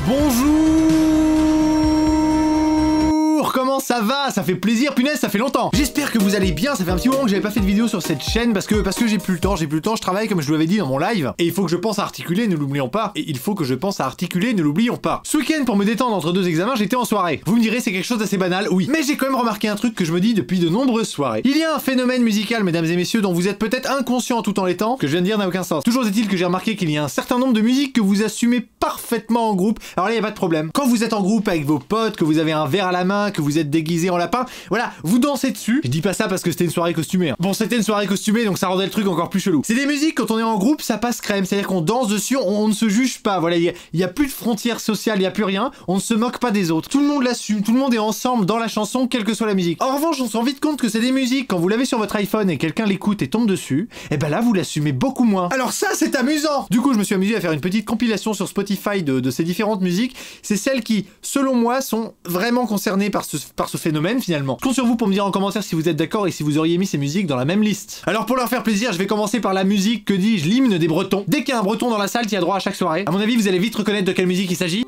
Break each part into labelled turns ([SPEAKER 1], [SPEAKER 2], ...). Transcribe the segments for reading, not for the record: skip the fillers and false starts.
[SPEAKER 1] Bonjour, comment ça va? Ça fait plaisir, punaise, ça fait longtemps. J'espère que vous allez bien, ça fait un petit moment que j'avais pas fait de vidéo sur cette chaîne parce que j'ai plus le temps, je travaille comme je vous l'avais dit dans mon live, et il faut que je pense à articuler, ne l'oublions pas, et il faut que je pense à articuler, ne l'oublions pas. Ce week-end, pour me détendre entre deux examens, j'étais en soirée. Vous me direz, c'est quelque chose d'assez banal, oui, mais j'ai quand même remarqué un truc que je me dis depuis de nombreuses soirées. Il y a un phénomène musical, mesdames et messieurs, dont vous êtes peut-être inconscients tout en l'étant, que je viens de dire n'a aucun sens. Toujours est-il que j'ai remarqué qu'il y a un certain nombre de musiques que vous assumez parfaitement en groupe. Alors là, y a pas de problème. Quand vous êtes en groupe avec vos potes, que vous avez un verre à la main, que vous êtes déguisé en lapin, voilà, vous dansez dessus. Je dis pas ça parce que c'était une soirée costumée. Hein. Bon, c'était une soirée costumée, donc ça rendait le truc encore plus chelou. C'est des musiques, quand on est en groupe, ça passe crème. C'est-à-dire qu'on danse dessus, on ne se juge pas. Voilà, il y a plus de frontières sociales, il y a plus rien. On ne se moque pas des autres. Tout le monde l'assume, tout le monde est ensemble dans la chanson, quelle que soit la musique. En revanche, on se rend vite compte que c'est des musiques, quand vous l'avez sur votre iPhone et quelqu'un l'écoute et tombe dessus, et ben là, vous l'assumez beaucoup moins. Alors ça, c'est amusant. Du coup, je me suis amusé à faire une petite compilation sur Spotify de ces différentes musiques. C'est celles qui, selon moi, sont vraiment concernées par ce phénomène, finalement. Je compte sur vous pour me dire en commentaire si vous êtes d'accord et si vous auriez mis ces musiques dans la même liste. Alors pour leur faire plaisir, je vais commencer par la musique, que dis-je, l'hymne des Bretons. Dès qu'il y a un Breton dans la salle, tu as droit à chaque soirée. À mon avis, vous allez vite reconnaître de quelle musique il s'agit.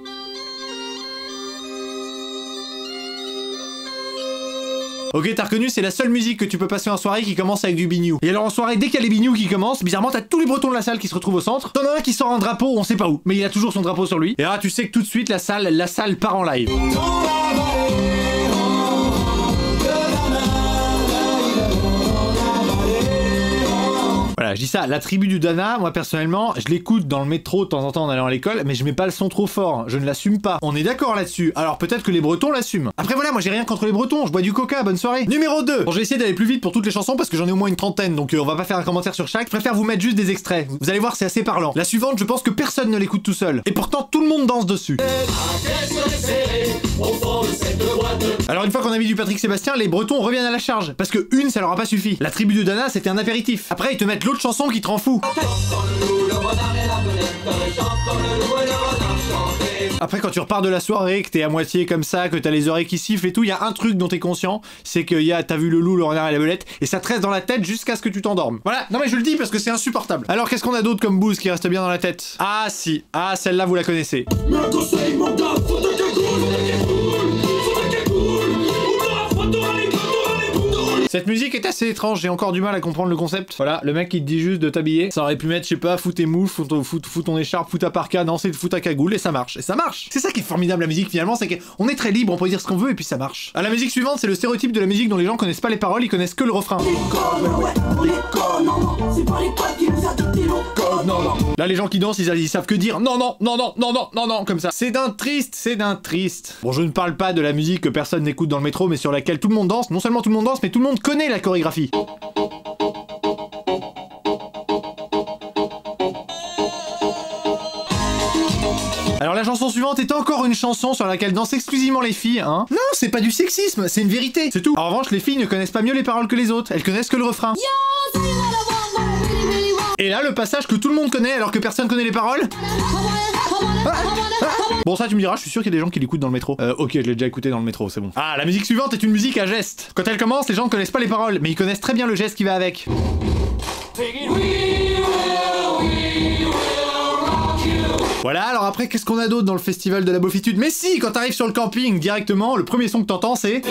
[SPEAKER 1] Ok, t'as reconnu, c'est la seule musique que tu peux passer en soirée qui commence avec du bignou. Et alors en soirée, dès qu'il y a les bignou qui commencent, bizarrement, t'as tous les Bretons de la salle qui se retrouvent au centre. T'en as un qui sort un drapeau, on sait pas où, mais il a toujours son drapeau sur lui. Et là, tu sais que tout de suite, la salle part en live. Voilà, je dis ça, la tribu du Dana, moi personnellement, je l'écoute dans le métro de temps en temps en allant à l'école, mais je mets pas le son trop fort, je ne l'assume pas. On est d'accord là-dessus, alors peut-être que les Bretons l'assument. Après voilà, moi j'ai rien contre les Bretons, je bois du coca, bonne soirée. Numéro 2. Bon, je vais essayer d'aller plus vite pour toutes les chansons parce que j'en ai au moins une trentaine, donc on va pas faire un commentaire sur chaque. Je préfère vous mettre juste des extraits. Vous allez voir, c'est assez parlant. La suivante, je pense que personne ne l'écoute tout seul. Et pourtant, tout le monde danse dessus. Alors une fois qu'on a mis du Patrick Sébastien, les Bretons reviennent à la charge, parce que une, ça leur a pas suffi. La tribu de Dana, c'était un apéritif. Après, ils te mettent l'autre chanson qui te rend fou. Après, quand tu repars de la soirée, que t'es à moitié comme ça, que t'as les oreilles qui sifflent et tout, il y a un truc dont t'es conscient, c'est que t'as vu le loup, le renard et la belette, et ça te reste dans la tête jusqu'à ce que tu t'endormes. Voilà, non mais je le dis parce que c'est insupportable. Alors qu'est-ce qu'on a d'autre comme bouse qui reste bien dans la tête? Ah si, ah celle-là vous la connaissez. Cette musique est assez étrange, j'ai encore du mal à comprendre le concept. Voilà, le mec qui te dit juste de t'habiller, ça aurait pu mettre, je sais pas, fous tes mouches, fous ton écharpe, fous ta parka, non c'est fous ta cagoule, et ça marche. Et ça marche. C'est ça qui est formidable la musique finalement, c'est qu'on est très libre, on peut dire ce qu'on veut et puis ça marche. À la musique suivante, c'est le stéréotype de la musique dont les gens connaissent pas les paroles, ils connaissent que le refrain. Là les gens qui dansent, ils savent que dire non, comme ça. C'est d'un triste, c'est d'un triste. Bon, je ne parle pas de la musique que personne n'écoute dans le métro, mais sur laquelle tout le monde danse. Non seulement tout le monde danse, mais tout le monde connaît la chorégraphie. Alors la chanson suivante est encore une chanson sur laquelle dansent exclusivement les filles, hein. Non, c'est pas du sexisme, c'est une vérité, c'est tout. En revanche, les filles ne connaissent pas mieux les paroles que les autres, elles connaissent que le refrain. Et là, le passage que tout le monde connaît alors que personne connaît les paroles. Bon, ça tu me diras, je suis sûr qu'il y a des gens qui l'écoutent dans le métro. Ok, je l'ai déjà écouté dans le métro, c'est bon. Ah, la musique suivante est une musique à gestes. Quand elle commence, les gens ne connaissent pas les paroles, mais ils connaissent très bien le geste qui va avec. Voilà, alors après, qu'est-ce qu'on a d'autre dans le festival de la beaufitude? Mais si, quand t'arrives sur le camping, directement, le premier son que t'entends, c'est...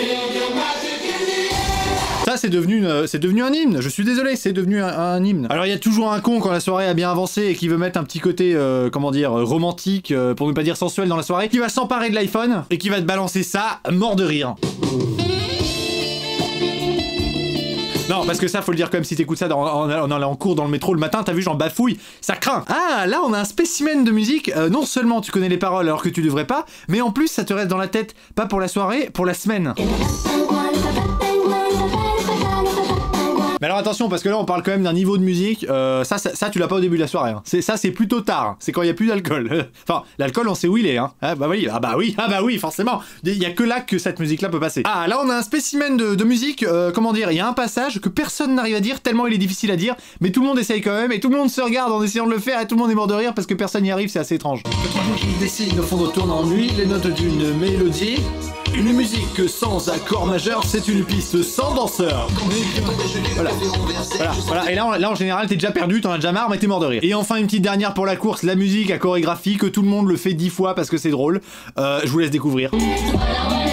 [SPEAKER 1] Ça, c'est devenu un hymne, je suis désolé, c'est devenu un hymne. Alors, il y a toujours un con quand la soirée a bien avancé et qui veut mettre un petit côté, comment dire, romantique, pour ne pas dire sensuel dans la soirée, qui va s'emparer de l'iPhone et qui va te balancer ça, mort de rire. Non, parce que ça, faut le dire quand même, si t'écoutes ça en cours dans le métro le matin, t'as vu, j'en bafouille, ça craint. Ah, là, on a un spécimen de musique, non seulement tu connais les paroles alors que tu devrais pas, mais en plus, ça te reste dans la tête, pas pour la soirée, pour la semaine. Mais alors attention, parce que là on parle quand même d'un niveau de musique, ça tu l'as pas au début de la soirée, hein. Ça c'est plutôt tard, c'est quand il y a plus d'alcool. Enfin, l'alcool on sait où il est, hein. Ah bah oui, forcément. Il y a que là que cette musique là peut passer. Ah, là on a un spécimen de musique, comment dire, il y a un passage que personne n'arrive à dire tellement il est difficile à dire, mais tout le monde essaye quand même, et tout le monde se regarde en essayant de le faire, et tout le monde est mort de rire parce que personne n'y arrive, c'est assez étrange. Le qui dessine au fond de ton ennui, les notes d'une mélodie. Une musique sans accord majeur, c'est une piste sans danseur. Voilà. Et là, en général, t'es déjà perdu, t'en as déjà marre, mais t'es mort de rire. Et enfin, une petite dernière pour la course, la musique à chorégraphie, que tout le monde le fait 10 fois parce que c'est drôle. Je vous laisse découvrir.
[SPEAKER 2] Voilà, voilà.